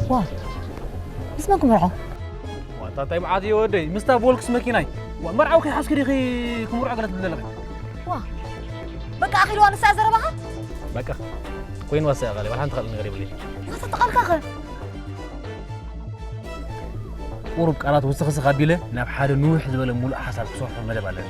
واه اسمكم مرعو وانت طيب عادي ودي مستا بولكس ماكيناي ومرعو كي حاسكري خي كمرعو قالت لنا واه بقى اخي وانا سازر بها بقى وين واسع غالي ولا انت خلينا غريب لي ما تتقال كاخ قرب قالات وسخ قبيله ناب حد نوح زبل مول حساب صح مدب على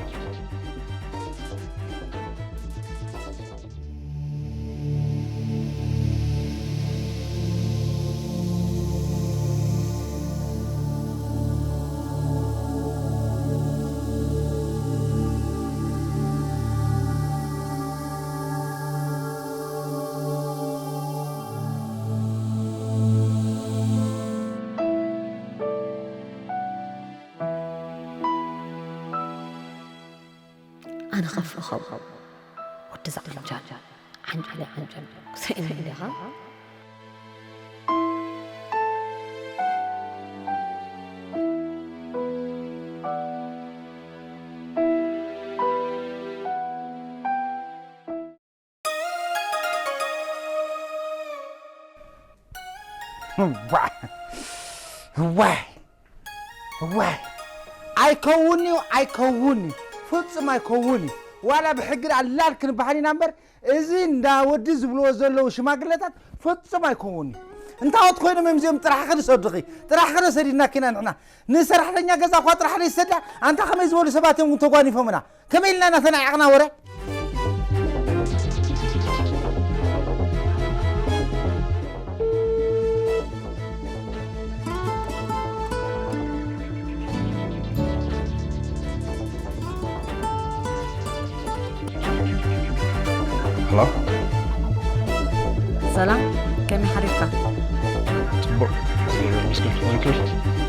أنا خف خب وتزعل جان عن سئل لها واي أيكوني فصم أيكوني ولا بحجر على لكن بحالي نمبر إذن دا ودي زبلو زلو شماغلتات فصم أيكوني أنت عاد خوينا ممزيم ترى خد صدقي ترى خد سرينا كنا نحنا نسرح لنا جزا خاطر حد يصدق أنت خمس ولي سبعة متوقعني فمنا كملنا نثنى عقنا ورا هلا سلام كم حريقة مسكين